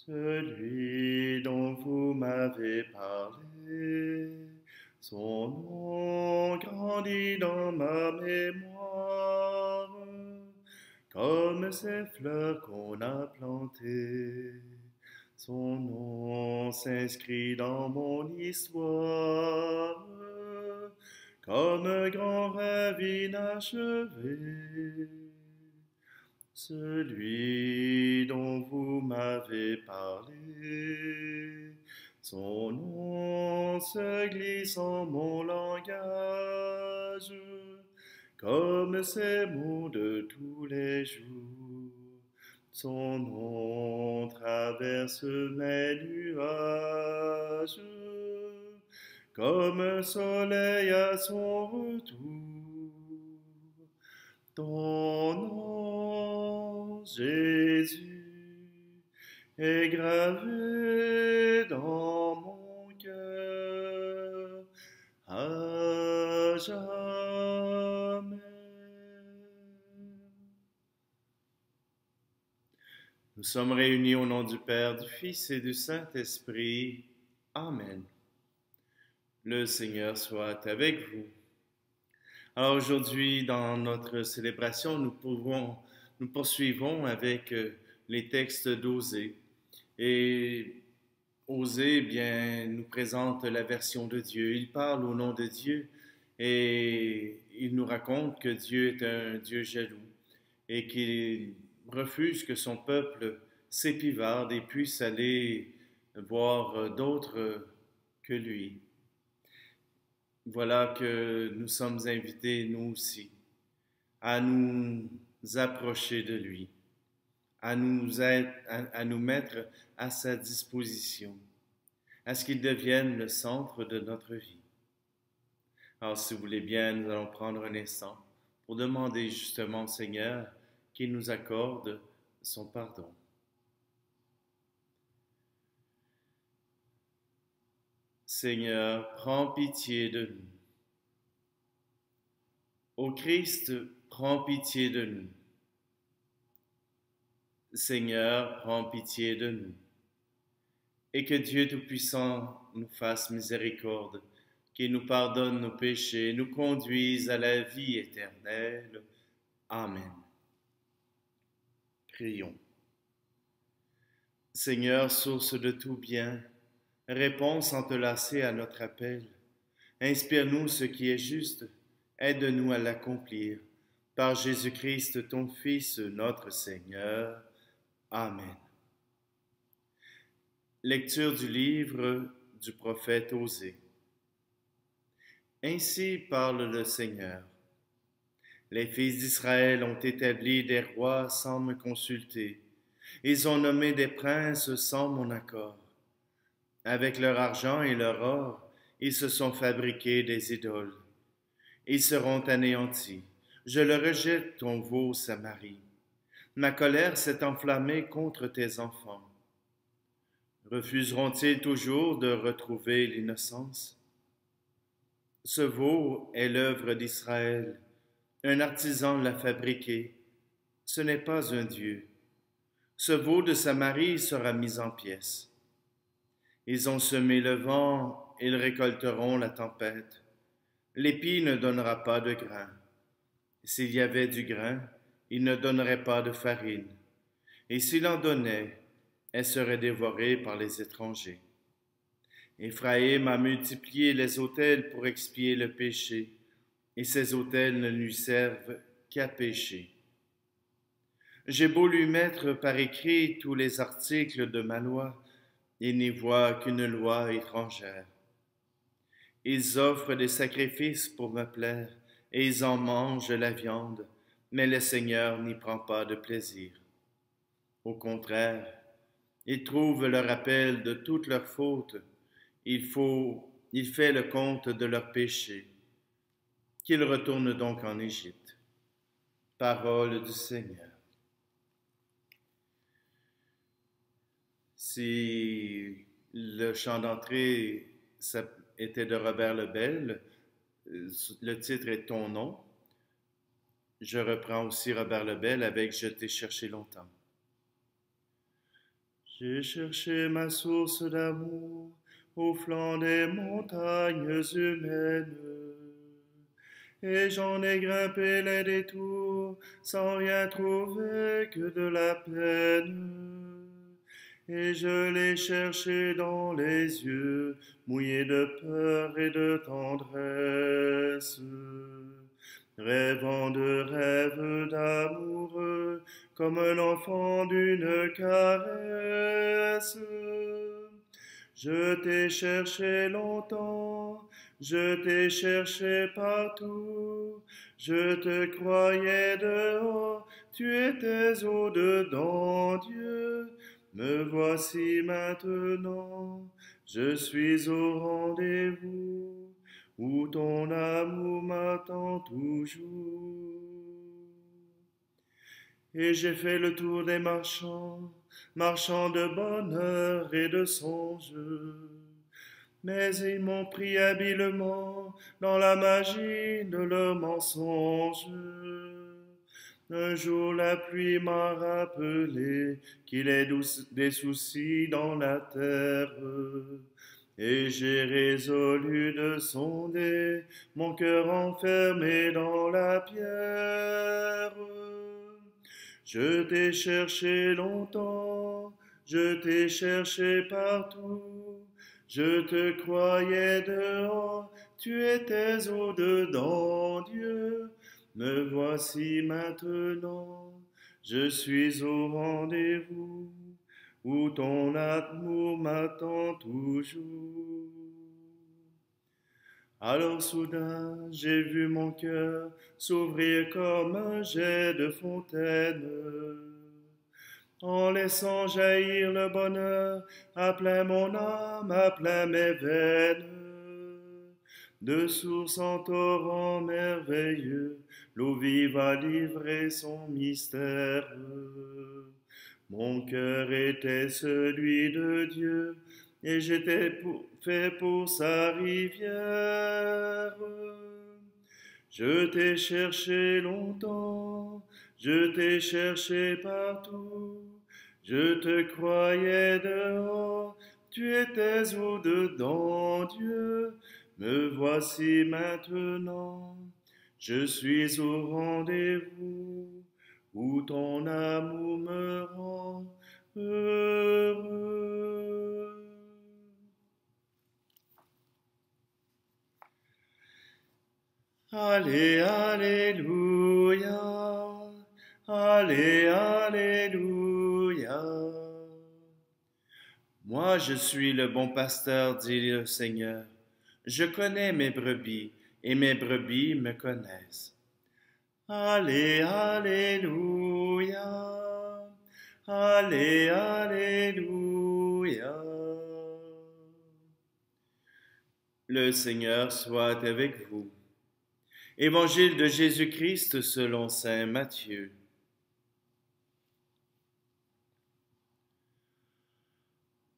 Celui dont vous m'avez parlé, son nom grandit dans ma mémoire, comme ces fleurs qu'on a plantées. Son nom s'inscrit dans mon histoire, comme un grand rêve inachevé. Celui dont vous m'avez parlé, son nom se glisse en mon langage, comme ces mots de tous les jours. Son nom traverse mes nuages, comme un soleil à son retour. Ton nom, Jésus, est gravé dans mon cœur à jamais. Nous sommes réunis au nom du Père, du Fils et du Saint-Esprit. Amen. Le Seigneur soit avec vous. Alors aujourd'hui, dans notre célébration, nous poursuivons avec les textes d'Osée. Et Osée, bien, nous présente la version de Dieu. Il parle au nom de Dieu et il nous raconte que Dieu est un Dieu jaloux et qu'il refuse que son peuple s'épivarde et puisse aller voir d'autres que lui. Voilà que nous sommes invités, nous aussi, à nous approcher de lui, à nous mettre à sa disposition, à ce qu'il devienne le centre de notre vie. Alors, si vous voulez bien, nous allons prendre un instant pour demander justement au Seigneur qu'il nous accorde son pardon. Seigneur, prends pitié de nous. Ô Christ, prends pitié de nous. Seigneur, prends pitié de nous. Et que Dieu Tout-Puissant nous fasse miséricorde, qu'il nous pardonne nos péchés, nous conduise à la vie éternelle. Amen. Prions. Seigneur, source de tout bien, réponds sans te lasser à notre appel. Inspire-nous ce qui est juste, aide-nous à l'accomplir. Par Jésus-Christ, ton Fils, notre Seigneur. Amen. Lecture du livre du prophète Osée. Ainsi parle le Seigneur. Les fils d'Israël ont établi des rois sans me consulter. Ils ont nommé des princes sans mon accord. Avec leur argent et leur or, ils se sont fabriqués des idoles. Ils seront anéantis. Je le rejette, ton veau Samarie. Ma colère s'est enflammée contre tes enfants. Refuseront-ils toujours de retrouver l'innocence? Ce veau est l'œuvre d'Israël. Un artisan l'a fabriqué. Ce n'est pas un Dieu. Ce veau de Samarie sera mis en pièces. Ils ont semé le vent, ils récolteront la tempête. L'épi ne donnera pas de grain. S'il y avait du grain, il ne donnerait pas de farine. Et s'il en donnait, elle serait dévorée par les étrangers. Éphraïm a multiplié les autels pour expier le péché, et ces autels ne lui servent qu'à pécher. J'ai beau lui mettre par écrit tous les articles de ma loi, il n'y voit qu'une loi étrangère. Ils offrent des sacrifices pour me plaire, et ils en mangent la viande, mais le Seigneur n'y prend pas de plaisir. Au contraire, ils trouvent le rappel de toutes leurs fautes. Il fait le compte de leurs péchés. Qu'ils retournent donc en Égypte. Parole du Seigneur. Si le chant d'entrée était de Robert Lebel, le titre est Ton nom. Je reprends aussi Robert Lebel avec Je t'ai cherché longtemps. J'ai cherché ma source d'amour au flanc des montagnes humaines, et j'en ai grimpé les détours sans rien trouver que de la peine. Et je l'ai cherché dans les yeux, mouillés de peur et de tendresse, rêvant de rêves d'amoureux, comme un enfant d'une caresse. Je t'ai cherché longtemps, je t'ai cherché partout, je te croyais dehors, tu étais au-dedans, Dieu. Me voici maintenant, je suis au rendez-vous, où ton amour m'attend toujours. Et j'ai fait le tour des marchands, marchands de bonheur et de songes. Mais ils m'ont pris habilement dans la magie de leurs mensonges. Un jour la pluie m'a rappelé qu'il est des soucis dans la terre. Et j'ai résolu de sonder mon cœur enfermé dans la pierre. Je t'ai cherché longtemps, je t'ai cherché partout, je te croyais dehors, tu étais au-dedans, Dieu. Me voici maintenant, je suis au rendez-vous, où ton amour m'attend toujours. Alors soudain, j'ai vu mon cœur s'ouvrir comme un jet de fontaine, en laissant jaillir le bonheur à plein mon âme, à plein mes veines. De source en torrent merveilleux, l'eau vive a livré son mystère. Mon cœur était celui de Dieu, et j'étais fait pour sa rivière. Je t'ai cherché longtemps, je t'ai cherché partout, je te croyais dehors, tu étais au-dedans, Dieu. Me voici maintenant, je suis au rendez-vous, où ton amour me rend heureux. Allez, alléluia, allez, alléluia. Moi, je suis le bon pasteur, dit le Seigneur. Je connais mes brebis, et mes brebis me connaissent. Allez, alléluia, allez, alléluia. Le Seigneur soit avec vous. Évangile de Jésus-Christ selon saint Matthieu.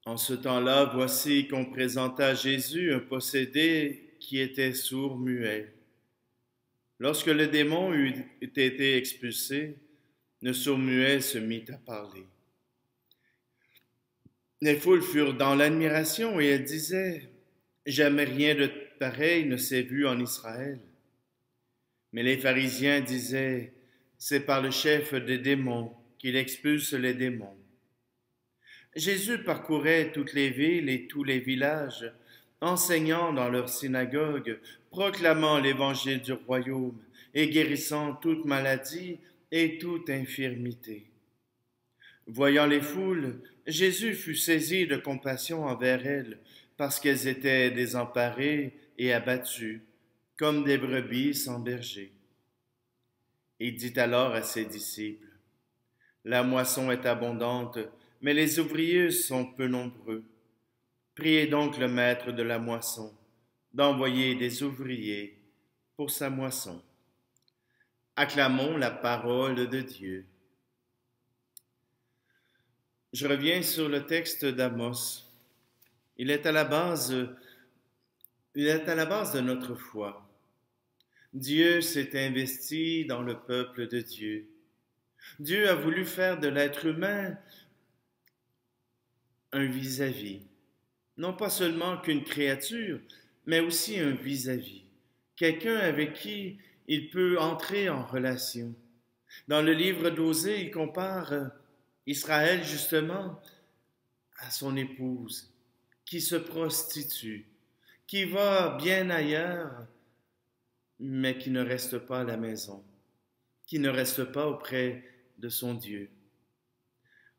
En ce temps-là, voici qu'on présenta à Jésus un possédé qui était sourd-muet. Lorsque le démon eut été expulsé, le sourd-muet se mit à parler. Les foules furent dans l'admiration et elles disaient « Jamais rien de pareil ne s'est vu en Israël. » Mais les pharisiens disaient « C'est par le chef des démons qu'il expulse les démons. » Jésus parcourait toutes les villes et tous les villages, enseignant dans leurs synagogues, proclamant l'évangile du royaume et guérissant toute maladie et toute infirmité. Voyant les foules, Jésus fut saisi de compassion envers elles, parce qu'elles étaient désemparées et abattues, comme des brebis sans berger. Il dit alors à ses disciples, « La moisson est abondante, mais les ouvriers sont peu nombreux. Priez donc le maître de la moisson d'envoyer des ouvriers pour sa moisson. » Acclamons la parole de Dieu. Je reviens sur le texte d'Amos. Il est à la base de notre foi. Dieu s'est investi dans le peuple de Dieu. Dieu a voulu faire de l'être humain un vis-à-vis. Non pas seulement qu'une créature, mais aussi un vis-à-vis. Quelqu'un avec qui il peut entrer en relation. Dans le livre d'Osée, il compare Israël justement à son épouse, qui se prostitue, qui va bien ailleurs, mais qui ne reste pas à la maison, qui ne reste pas auprès de son Dieu.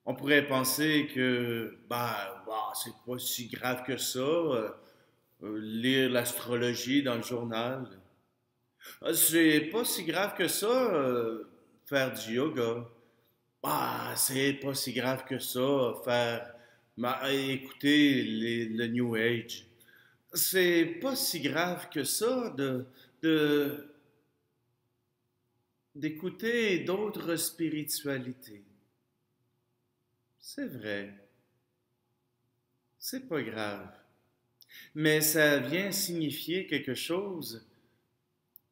On pourrait penser que c'est pas si grave que ça, lire l'astrologie dans le journal. C'est pas si grave que ça, faire du yoga. C'est pas si grave que ça, écouter le New Age. C'est pas si grave que ça de, d'écouter d'autres spiritualités. C'est vrai, c'est pas grave. Mais ça vient signifier quelque chose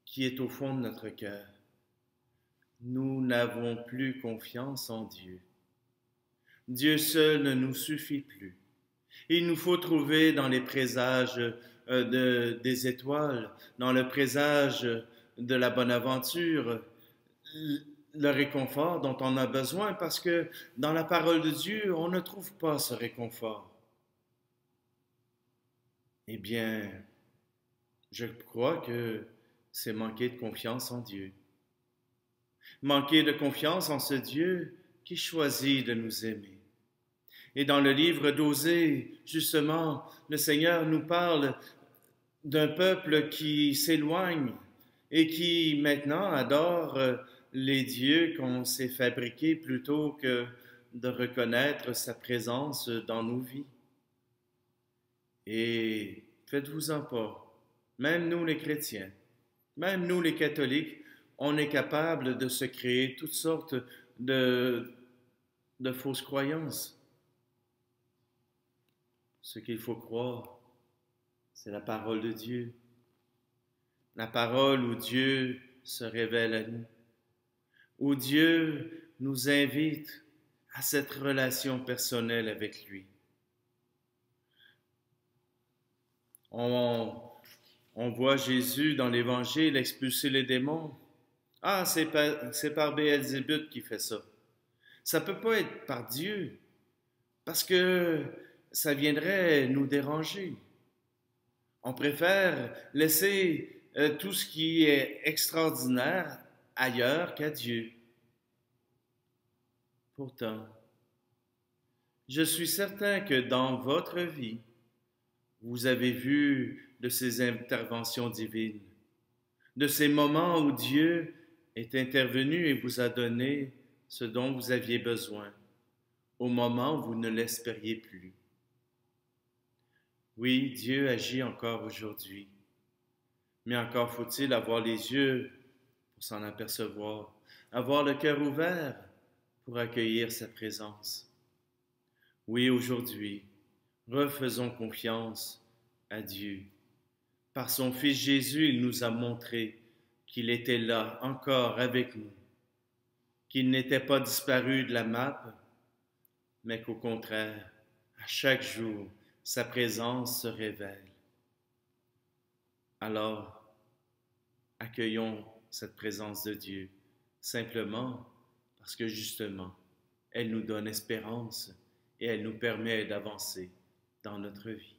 qui est au fond de notre cœur. Nous n'avons plus confiance en Dieu. Dieu seul ne nous suffit plus. Il nous faut trouver dans les présages des étoiles, dans le présage de la bonne aventure, le réconfort dont on a besoin, parce que dans la parole de Dieu, on ne trouve pas ce réconfort. Eh bien, je crois que c'est manquer de confiance en Dieu. Manquer de confiance en ce Dieu qui choisit de nous aimer. Et dans le livre d'Osée, justement, le Seigneur nous parle d'un peuple qui s'éloigne et qui maintenant adore les dieux qu'on s'est fabriqués plutôt que de reconnaître sa présence dans nos vies. Et faites-vous-en pas, même nous les chrétiens, même nous les catholiques, on est capable de se créer toutes sortes de fausses croyances. Ce qu'il faut croire, c'est la parole de Dieu. La parole où Dieu se révèle à nous, où Dieu nous invite à cette relation personnelle avec lui. On voit Jésus dans l'Évangile expulser les démons. C'est par Béelzébuth qui fait ça. Ça ne peut pas être par Dieu, parce que ça viendrait nous déranger. On préfère laisser tout ce qui est extraordinaire ailleurs qu'à Dieu. Pourtant, je suis certain que dans votre vie, vous avez vu de ces interventions divines, de ces moments où Dieu est intervenu et vous a donné ce dont vous aviez besoin, au moment où vous ne l'espériez plus. Oui, Dieu agit encore aujourd'hui, mais encore faut-il avoir les yeux pour s'en apercevoir, avoir le cœur ouvert pour accueillir sa présence. Oui, aujourd'hui, refaisons confiance à Dieu. Par son Fils Jésus, il nous a montré qu'il était là, encore avec nous, qu'il n'était pas disparu de la map, mais qu'au contraire, à chaque jour, sa présence se révèle. Alors, accueillons cette présence de Dieu, simplement parce que justement, elle nous donne espérance et elle nous permet d'avancer dans notre vie.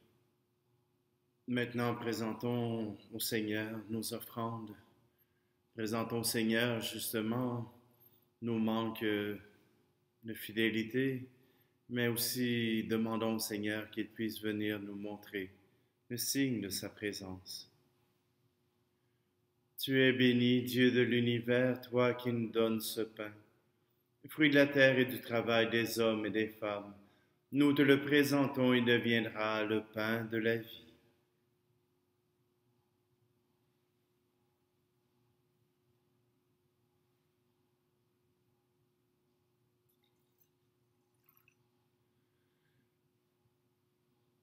Maintenant, présentons au Seigneur nos offrandes. Présentons au Seigneur justement nos manques de fidélité, mais aussi demandons au Seigneur qu'il puisse venir nous montrer le signe de sa présence. Tu es béni, Dieu de l'univers, toi qui nous donnes ce pain, fruit de la terre et du travail des hommes et des femmes. Nous te le présentons, il deviendra le pain de la vie.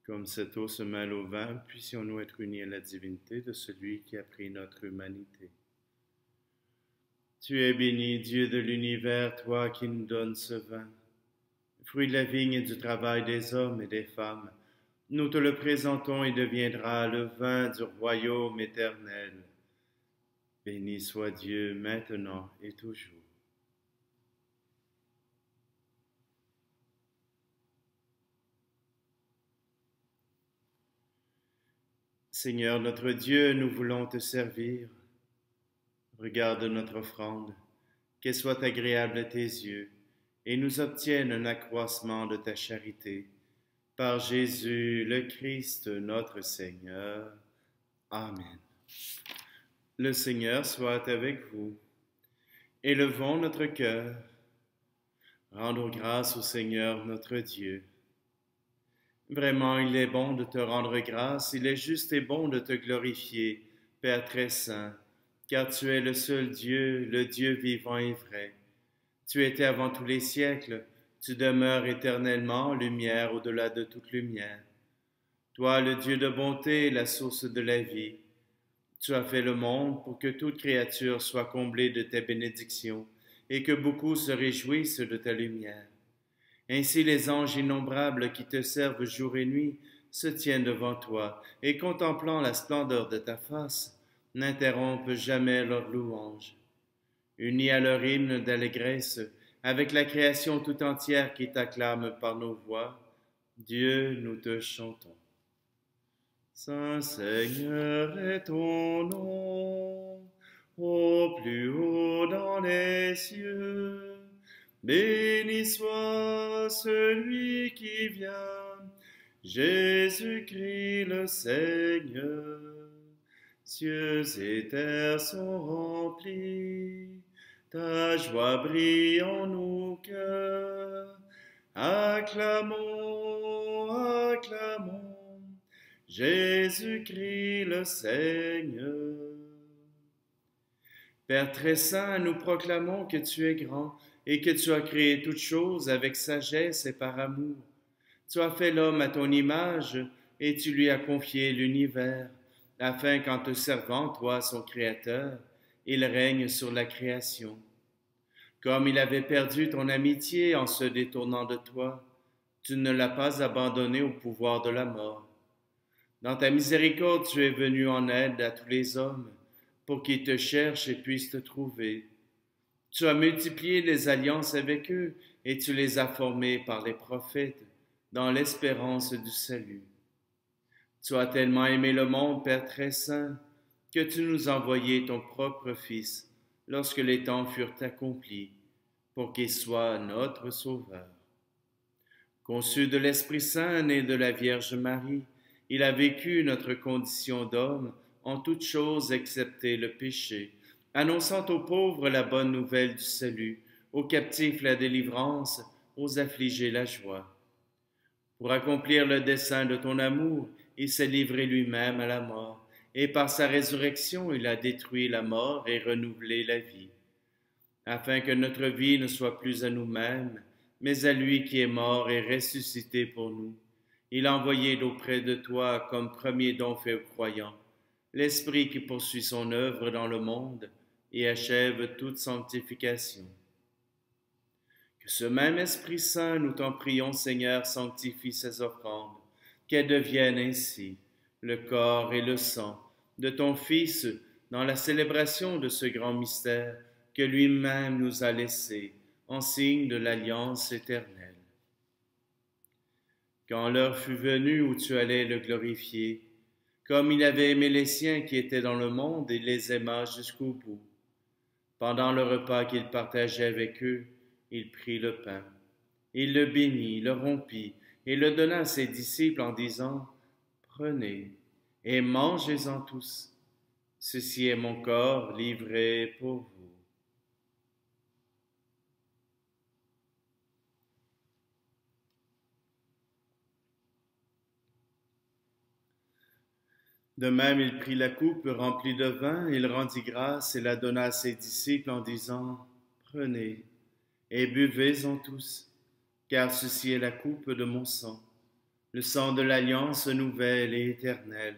Comme cette eau se mêle au vin, puissions-nous être unis à la divinité de celui qui a pris notre humanité. Tu es béni, Dieu de l'univers, toi qui nous donnes ce vin, fruit de la vigne et du travail des hommes et des femmes. Nous te le présentons et deviendra le vin du royaume éternel. Béni soit Dieu maintenant et toujours. Seigneur notre Dieu, nous voulons te servir. Regarde notre offrande, qu'elle soit agréable à tes yeux, et nous obtienne un accroissement de ta charité. Par Jésus le Christ, notre Seigneur. Amen. Le Seigneur soit avec vous. Élevons notre cœur. Rendons grâce au Seigneur notre Dieu. Vraiment, il est bon de te rendre grâce, il est juste et bon de te glorifier, Père très saint, car tu es le seul Dieu, le Dieu vivant et vrai. Tu étais avant tous les siècles, tu demeures éternellement lumière au-delà de toute lumière. Toi, le Dieu de bonté, la source de la vie, tu as fait le monde pour que toute créature soit comblée de tes bénédictions et que beaucoup se réjouissent de ta lumière. Ainsi les anges innombrables qui te servent jour et nuit se tiennent devant toi et contemplant la splendeur de ta face, n'interrompent jamais leur louange. Unis à leur hymne d'allégresse, avec la création tout entière qui t'acclame par nos voix, Dieu, nous te chantons. Saint Seigneur est ton nom, au plus haut dans les cieux. Béni soit celui qui vient, Jésus-Christ le Seigneur. Cieux et terre sont remplis, ta joie brille en nos cœurs. Acclamons, acclamons, Jésus-Christ le Seigneur. Père très saint, nous proclamons que tu es grand et que tu as créé toutes choses avec sagesse et par amour. Tu as fait l'homme à ton image et tu lui as confié l'univers, afin qu'en te servant, toi, son Créateur, il règne sur la création. Comme il avait perdu ton amitié en se détournant de toi, tu ne l'as pas abandonné au pouvoir de la mort. Dans ta miséricorde, tu es venu en aide à tous les hommes, pour qu'ils te cherchent et puissent te trouver. Tu as multiplié les alliances avec eux et tu les as formées par les prophètes, dans l'espérance du salut. Tu as tellement aimé le monde, Père très saint, que tu nous as envoyé ton propre Fils lorsque les temps furent accomplis, pour qu'il soit notre Sauveur. Conçu de l'Esprit Saint, né de la Vierge Marie, il a vécu notre condition d'homme en toutes choses excepté le péché, annonçant aux pauvres la bonne nouvelle du salut, aux captifs la délivrance, aux affligés la joie. Pour accomplir le dessein de ton amour, il s'est livré lui-même à la mort, et par sa résurrection il a détruit la mort et renouvelé la vie, afin que notre vie ne soit plus à nous-mêmes, mais à lui qui est mort et ressuscité pour nous. Il a envoyé d'auprès de toi comme premier don fait aux croyants, l'Esprit qui poursuit son œuvre dans le monde et achève toute sanctification. Que ce même Esprit Saint, nous t'en prions, Seigneur, sanctifie ces offrandes, qu'elles deviennent ainsi le corps et le sang de ton Fils dans la célébration de ce grand mystère que lui-même nous a laissé en signe de l'alliance éternelle. Quand l'heure fut venue où tu allais le glorifier, comme il avait aimé les siens qui étaient dans le monde et les aima jusqu'au bout. Pendant le repas qu'il partageait avec eux, il prit le pain. Il le bénit, le rompit et le donna à ses disciples en disant, « Prenez et mangez-en tous. Ceci est mon corps livré pour vous. » De même, il prit la coupe remplie de vin, il rendit grâce et la donna à ses disciples en disant, « Prenez et buvez-en tous, car ceci est la coupe de mon sang, le sang de l'alliance nouvelle et éternelle,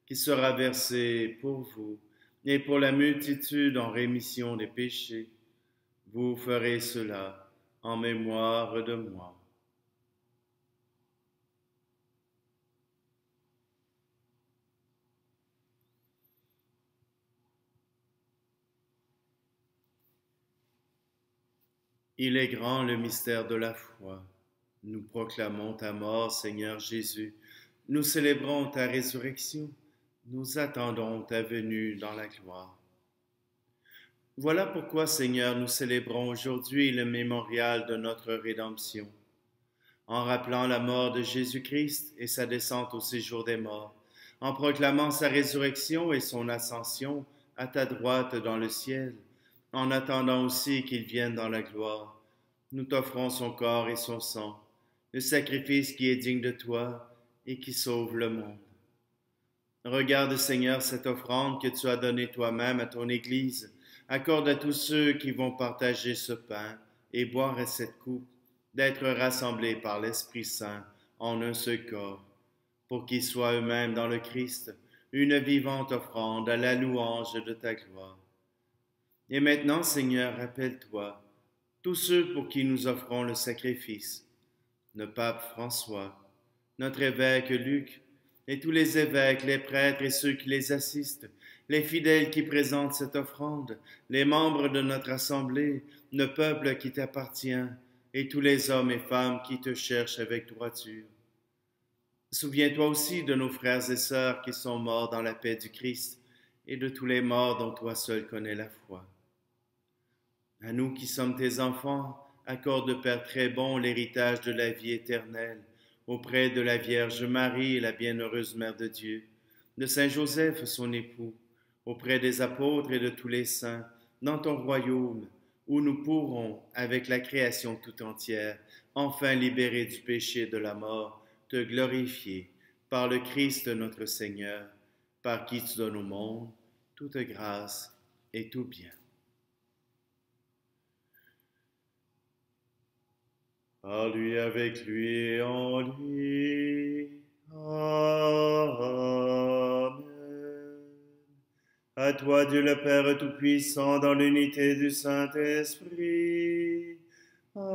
qui sera versé pour vous et pour la multitude en rémission des péchés. Vous ferez cela en mémoire de moi. » Il est grand le mystère de la foi. Nous proclamons ta mort, Seigneur Jésus. Nous célébrons ta résurrection. Nous attendons ta venue dans la gloire. Voilà pourquoi, Seigneur, nous célébrons aujourd'hui le mémorial de notre rédemption. En rappelant la mort de Jésus-Christ et sa descente au séjour des morts, en proclamant sa résurrection et son ascension à ta droite dans le ciel, en attendant aussi qu'il vienne dans la gloire, nous t'offrons son corps et son sang, le sacrifice qui est digne de toi et qui sauve le monde. Regarde, Seigneur, cette offrande que tu as donnée toi-même à ton Église. Accorde à tous ceux qui vont partager ce pain et boire à cette coupe d'être rassemblés par l'Esprit Saint en un seul corps, pour qu'ils soient eux-mêmes dans le Christ une vivante offrande à la louange de ta gloire. Et maintenant, Seigneur, rappelle-toi tous ceux pour qui nous offrons le sacrifice, le pape François, notre évêque Luc, et tous les évêques, les prêtres et ceux qui les assistent, les fidèles qui présentent cette offrande, les membres de notre assemblée, le peuple qui t'appartient, et tous les hommes et femmes qui te cherchent avec droiture. Souviens-toi aussi de nos frères et sœurs qui sont morts dans la paix du Christ, et de tous les morts dont toi seul connais la foi. À nous qui sommes tes enfants, accorde, Père très bon, l'héritage de la vie éternelle, auprès de la Vierge Marie et la bienheureuse Mère de Dieu, de Saint Joseph, son époux, auprès des apôtres et de tous les saints, dans ton royaume, où nous pourrons, avec la création tout entière, enfin libérés du péché et de la mort, te glorifier, par le Christ notre Seigneur, par qui tu donnes au monde toute grâce et tout bien. Par lui, avec lui et en lui. Amen. À toi, Dieu le Père Tout-Puissant, dans l'unité du Saint-Esprit. Amen.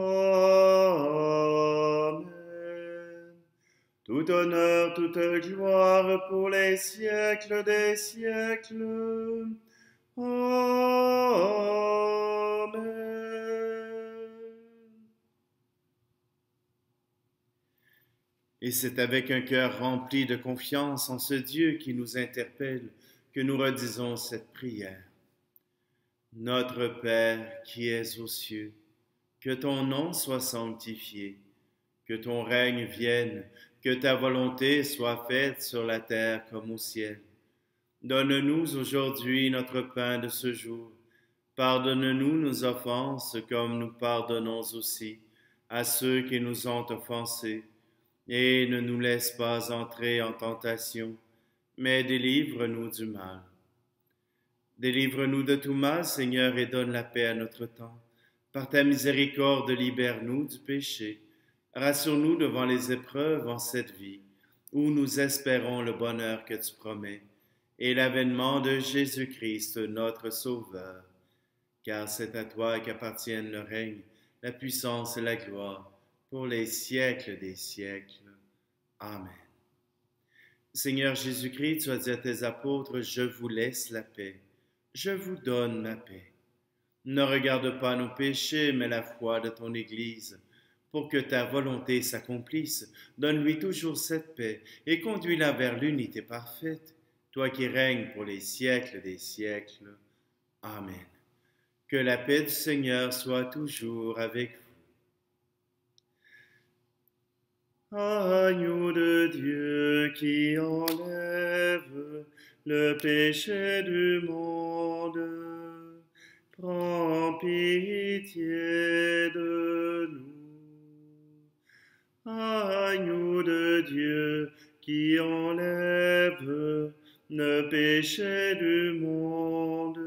Tout honneur, toute gloire pour les siècles des siècles. Amen. Et c'est avec un cœur rempli de confiance en ce Dieu qui nous interpelle que nous redisons cette prière. Notre Père qui es aux cieux, que ton nom soit sanctifié, que ton règne vienne, que ta volonté soit faite sur la terre comme au ciel. Donne-nous aujourd'hui notre pain de ce jour. Pardonne-nous nos offenses comme nous pardonnons aussi à ceux qui nous ont offensés. Et ne nous laisse pas entrer en tentation, mais délivre-nous du mal. Délivre-nous de tout mal, Seigneur, et donne la paix à notre temps. Par ta miséricorde, libère-nous du péché. Rassure-nous devant les épreuves en cette vie, où nous espérons le bonheur que tu promets, et l'avènement de Jésus-Christ, notre Sauveur. Car c'est à toi qu'appartiennent le règne, la puissance et la gloire, pour les siècles des siècles. Amen. Seigneur Jésus-Christ, tu as dit à tes apôtres, je vous laisse la paix, je vous donne ma paix. Ne regarde pas nos péchés, mais la foi de ton Église. Pour que ta volonté s'accomplisse, donne-lui toujours cette paix et conduis-la vers l'unité parfaite, toi qui règnes pour les siècles des siècles. Amen. Que la paix du Seigneur soit toujours avec vous. Agneau de Dieu qui enlève le péché du monde, prends pitié de nous. Agneau de Dieu qui enlève le péché du monde,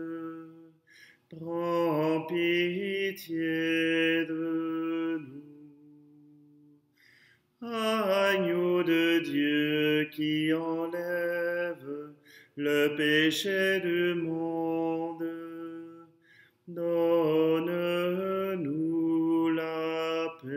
prends pitié de nous. Agneau de Dieu qui enlève le péché du monde, donne-nous la paix.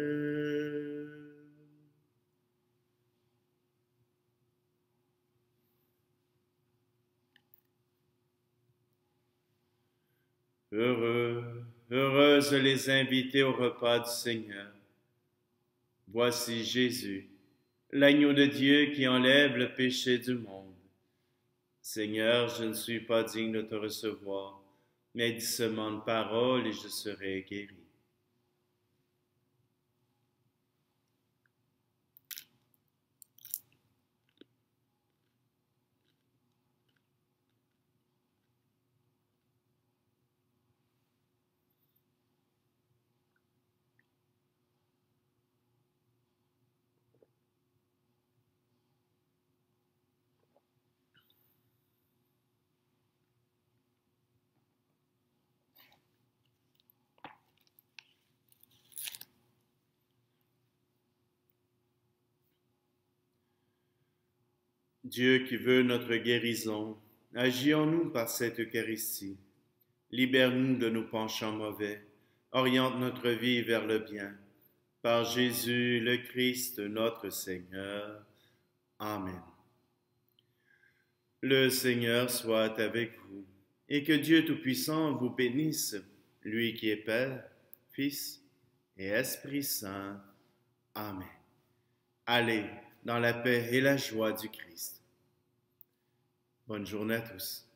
Heureux Heureuses les invités au repas du Seigneur. Voici Jésus, l'agneau de Dieu qui enlève le péché du monde. Seigneur, je ne suis pas digne de te recevoir, mais dis seulement une parole et je serai guéri. Dieu qui veut notre guérison, agis en nous par cette Eucharistie. Libère-nous de nos penchants mauvais, oriente notre vie vers le bien. Par Jésus le Christ, notre Seigneur. Amen. Le Seigneur soit avec vous, et que Dieu Tout-Puissant vous bénisse, lui qui est Père, Fils et Esprit Saint. Amen. Allez dans la paix et la joie du Christ. Bonne journée à tous.